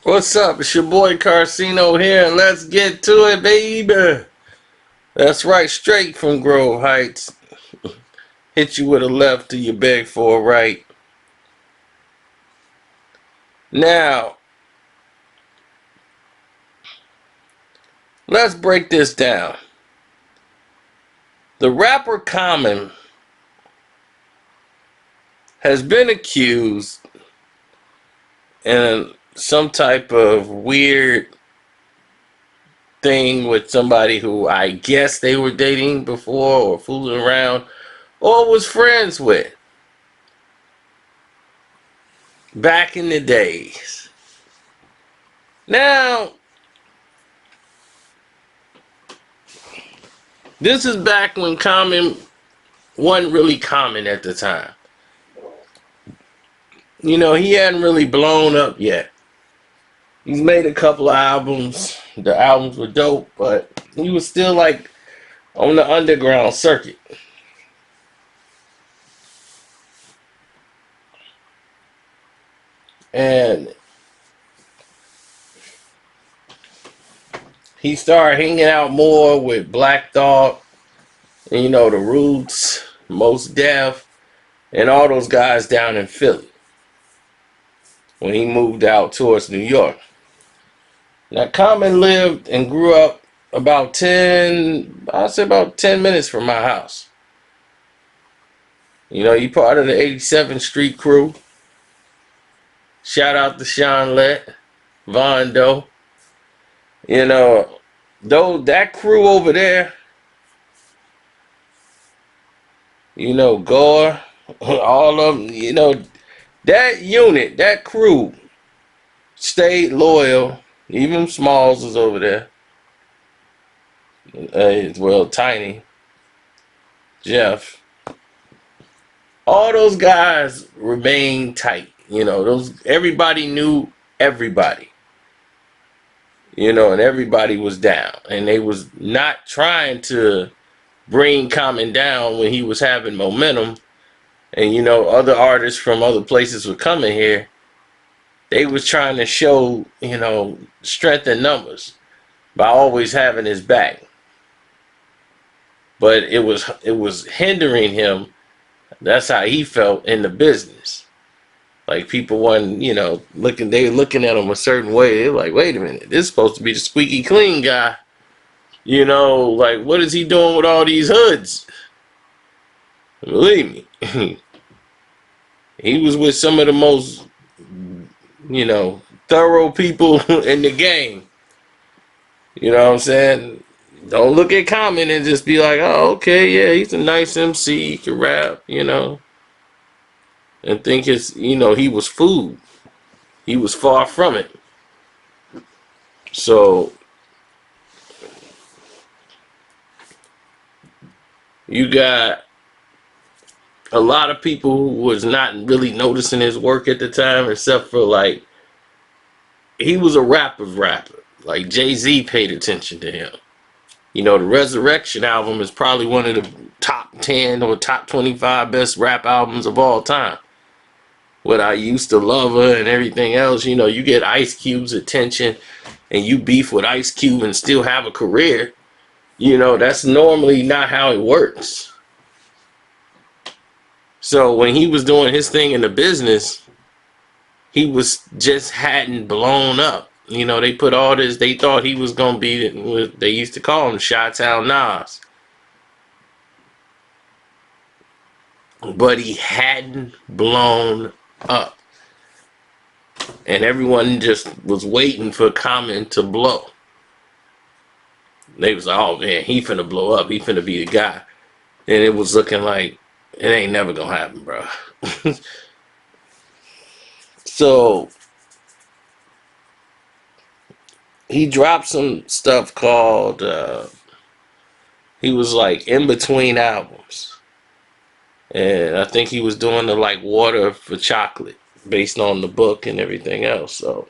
What's up? It's your boy Carcino here, and let's get to it, baby. That's right, straight from Grove Heights. Hit you with a left till you beg for a right. Now, let's break this down. The rapper Common has been accused in some type of weird thing with somebody who I guess they were dating before or fooling around or was friends with back in the days. Now, this is back when Common wasn't really common at the time. You know, he hadn't really blown up yet. He's made a couple of albums. The albums were dope, but he was still like on the underground circuit. And he started hanging out more with Black Thought, and, you know, the Roots, Most Def, and all those guys down in Philly when he moved out towards New York. Now, Common lived and grew up about 10 minutes from my house. You know, he part of the 87th Street crew. Shout out to Sean Lett, Von Doe. You know, though that crew over there, you know, Gore, all of them, you know, that unit, that crew stayed loyal. Even Smalls was over there. Well, Tiny, Jeff. All those guys remained tight. You know, everybody knew everybody. You know, and everybody was down. And they was not trying to bring Common down when he was having momentum. And, you know, other artists from other places were coming here. They was trying to show, you know, strength in numbers by always having his back. But it was hindering him. That's how he felt in the business. Like, people weren't, you know, they were looking at him a certain way. They're like, wait a minute, this is supposed to be the squeaky clean guy. You know, like, what is he doing with all these hoods? Believe me, he was with some of the most, you know, thorough people in the game. You know what I'm saying? Don't look at Common and just be like, oh, okay, yeah, he's a nice MC, he can rap, you know. And think you know, he was food. He was far from it. So, you got a lot of people who was not really noticing his work at the time, except for, like, he was a rapper. Like, Jay-Z paid attention to him. You know, the Resurrection album is probably one of the top 10 or top 25 best rap albums of all time. What I Used to Love Her and everything else, you know, you get Ice Cube's attention and you beef with Ice Cube and still have a career. You know, that's normally not how it works. So when he was doing his thing in the business, he was just hadn't blown up. You know, they put all this, they thought he was going to be, they used to call him Chi-Town Nas. But he hadn't blown up. And everyone just was waiting for Common to blow. They was like, oh man, he finna blow up. He finna be the guy. And it was looking like, it ain't never gonna happen, bro. So, he dropped some stuff called, he was like in between albums. And I think he was doing the like Water for Chocolate based on the book and everything else. So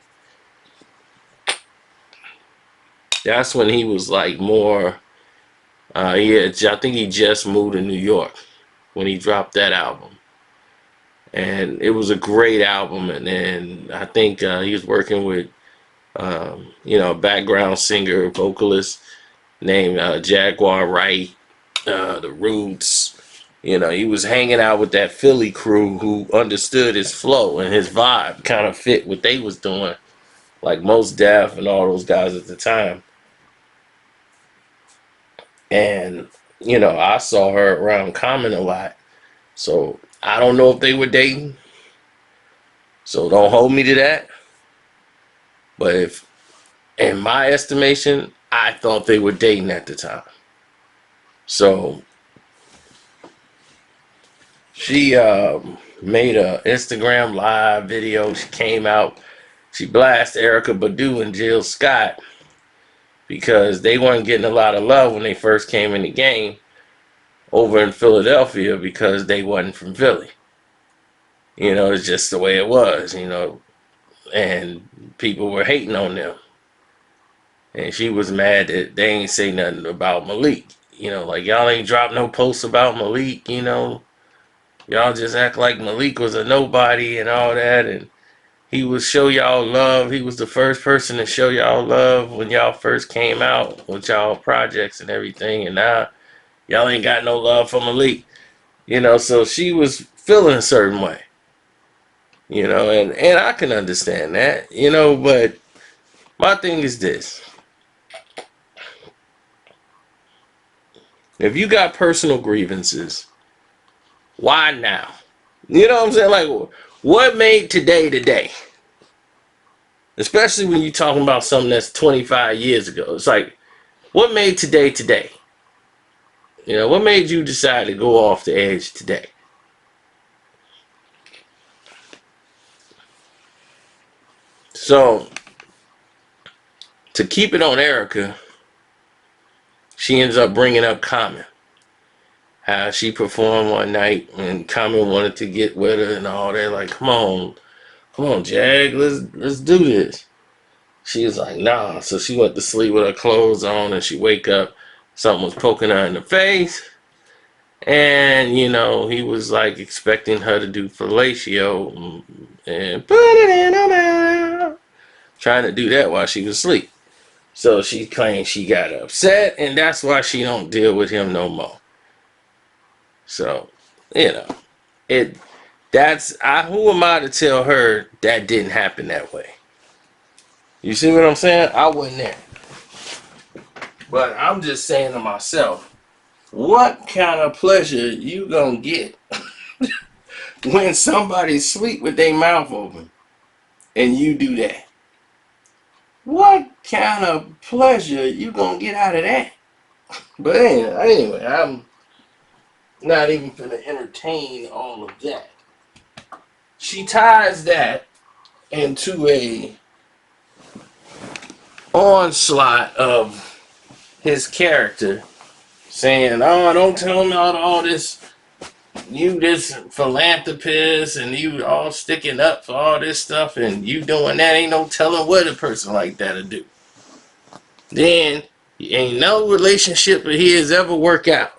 that's when he was like more, I think he just moved to New York when he dropped that album. And it was a great album. And then I think he was working with background singer, vocalist named Jaguar Wright, the Roots. He was hanging out with that Philly crew who understood his flow and his vibe kind of fit what they was doing, like Mos Def and all those guys at the time. And, I saw her around Common a lot. So I don't know if they were dating. So don't hold me to that. But if, in my estimation, I thought they were dating at the time. So she made a Instagram live video. She came out. She blasted Erykah Badu and Jill Scott because they weren't getting a lot of love when they first came in the game over in Philadelphia because they wasn't from Philly. It's just the way it was, and people were hating on them. And she was mad that they ain't say nothing about Malik. Like y'all ain't dropped no posts about Malik, y'all just act like Malik was a nobody and all that, and he would show y'all love. He was the first person to show y'all love when y'all first came out with y'all projects and everything, and now y'all ain't got no love for Malik. So she was feeling a certain way. And I can understand that, but my thing is this. If you got personal grievances, why now? You know what I'm saying? Like, what made today today? Especially when you're talking about something that's 25 years ago. It's like, what made today today? What made you decide to go off the edge today? So, to keep it on Erykah, she ends up bringing up Common. How she performed one night and Common wanted to get with her and all that. Like, come on, Jag, let's do this. She was like, nah. So she went to sleep with her clothes on, and she wake up, something was poking her in the face. And, he was like expecting her to do fellatio and put it in her mouth. Trying to do that while she was asleep. So she claimed she got upset, and that's why she don't deal with him no more. So, who am I to tell her that didn't happen that way? You see what I'm saying? I wasn't there. But I'm just saying to myself, what kind of pleasure you gonna get when somebody sleep with their mouth open and you do that? What kind of pleasure you gonna get out of that? But anyway, I'm not even gonna entertain all of that. She ties that into a onslaught of his character, saying, "Oh, don't tell me all this. You this philanthropist, and you all sticking up for all this stuff, and you doing that. Ain't no telling what a person like that'll do." Then ain't no relationship of his ever work out.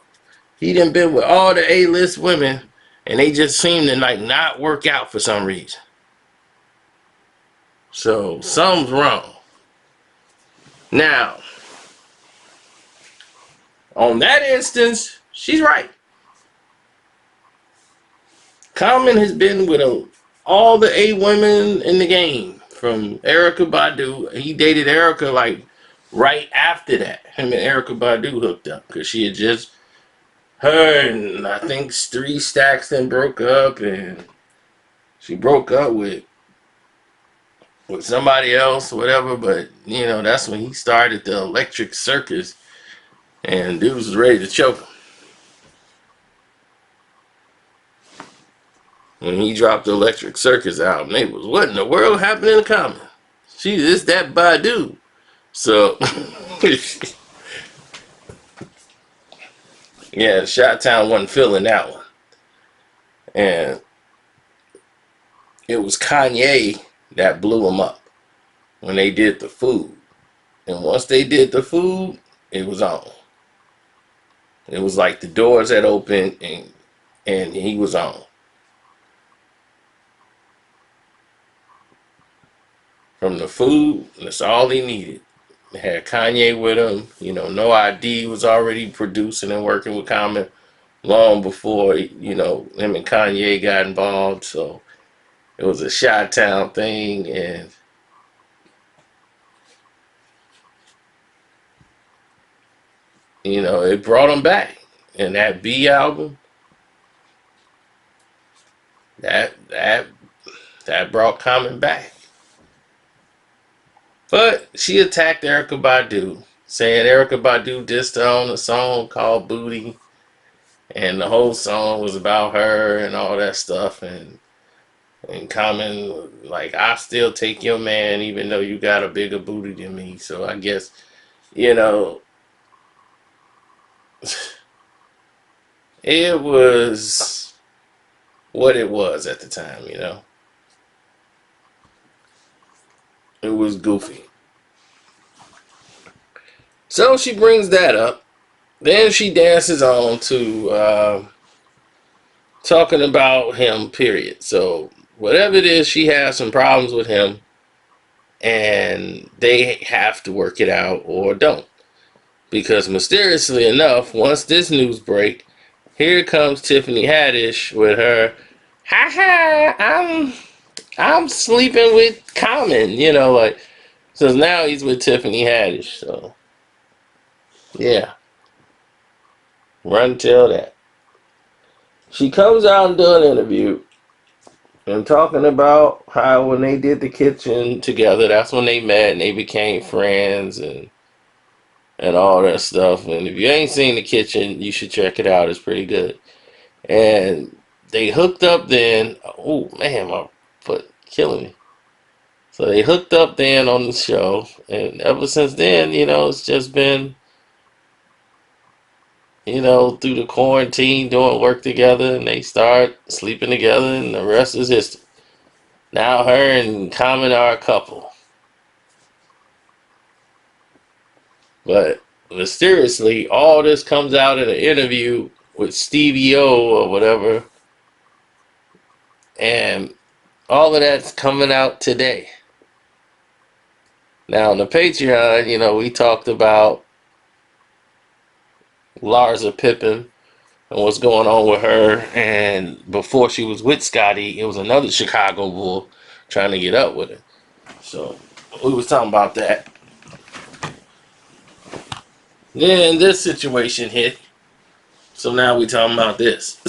He done been with all the A-list women, and they just seem to like not work out for some reason. So something's wrong. Now, on that instance, she's right. Common has been with all the A women in the game, from Erykah Badu. He dated Erykah like right after that. Him and Erykah Badu hooked up because she had just her and I think 3 Stacks then broke up, and she broke up with somebody else, whatever. But that's when he started the Electric Circus, and dudes was ready to choke him. When he dropped the Electric Circus album, they was, what in the world happened in the Common? It's that Badu. So, yeah, Chi-Town wasn't feeling that one. And it was Kanye that blew him up when they did the food. And once they did the food, it was on. It was like the doors had opened, and he was on. from the food. That's all he needed. Had Kanye with him. No ID was already producing and working with Common long before him and Kanye got involved. So it was a Chi-Town thing, and it brought him back. And that B album, that brought Common back. But she attacked Erykah Badu, saying Erykah Badu dissed her on a song called Booty, and the whole song was about her and all that stuff. And Common, like, I still take your man even though you got a bigger booty than me. So I guess, you know, it was what it was at the time. It was goofy. So she brings that up. Then she dances on to talking about him, period. So whatever it is, she has some problems with him, and they have to work it out or don't. Because mysteriously enough, once this news break, here comes Tiffany Haddish with her, ha ha, I'm sleeping with Common, like, so now he's with Tiffany Haddish. So yeah, run tell that. She comes out and do an interview and talking about how when they did the kitchen together, that's when they met and they became friends and all that stuff. And if you ain't seen the kitchen, you should check it out. It's pretty good. And they hooked up then. Oh man, my foot killing me. So they hooked up then on the show, and ever since then, it's just been, through the quarantine, doing work together, and they start sleeping together, and the rest is history. Now her and Common are a couple. But mysteriously, all this comes out in an interview with Stevie O or whatever, and all of that's coming out today. Now on the Patreon, we talked about Larsa Pippen and what's going on with her. And before she was with Scotty, it was another Chicago Bull trying to get up with her. So we was talking about that. Then this situation hit. So now we talking about this.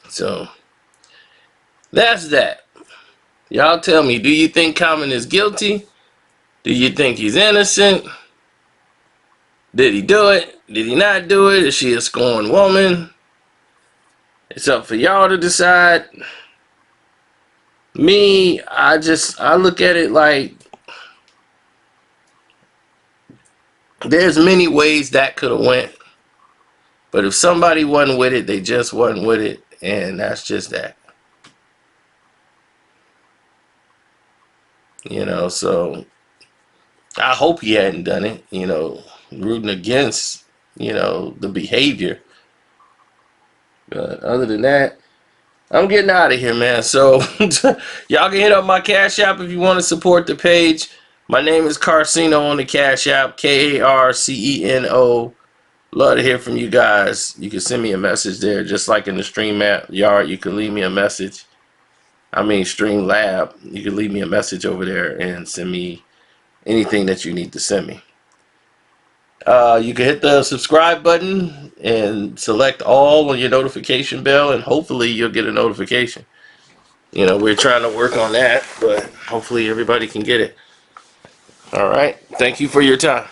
So that's that. Y'all tell me, do you think Common is guilty? Do you think he's innocent? Did he do it? Did he not do it? Is she a scorned woman? It's up for y'all to decide. Me, I look at it like there's many ways that could have went. But if somebody wasn't with it, they just wasn't with it. And that's just that. So I hope he hadn't done it, rooting against, the behavior. But other than that, I'm getting out of here, man. So y'all can hit up my Cash App if you want to support the page. My name is Carcino on the Cash App, Karceno. Love to hear from you guys. You can send me a message there, just like in the Stream app yard. You can leave me a message. Stream Lab. You can leave me a message over there and send me anything that you need to send me. You can hit the subscribe button and select all on your notification bell, and hopefully you'll get a notification. We're trying to work on that, but hopefully everybody can get it. All right. Thank you for your time.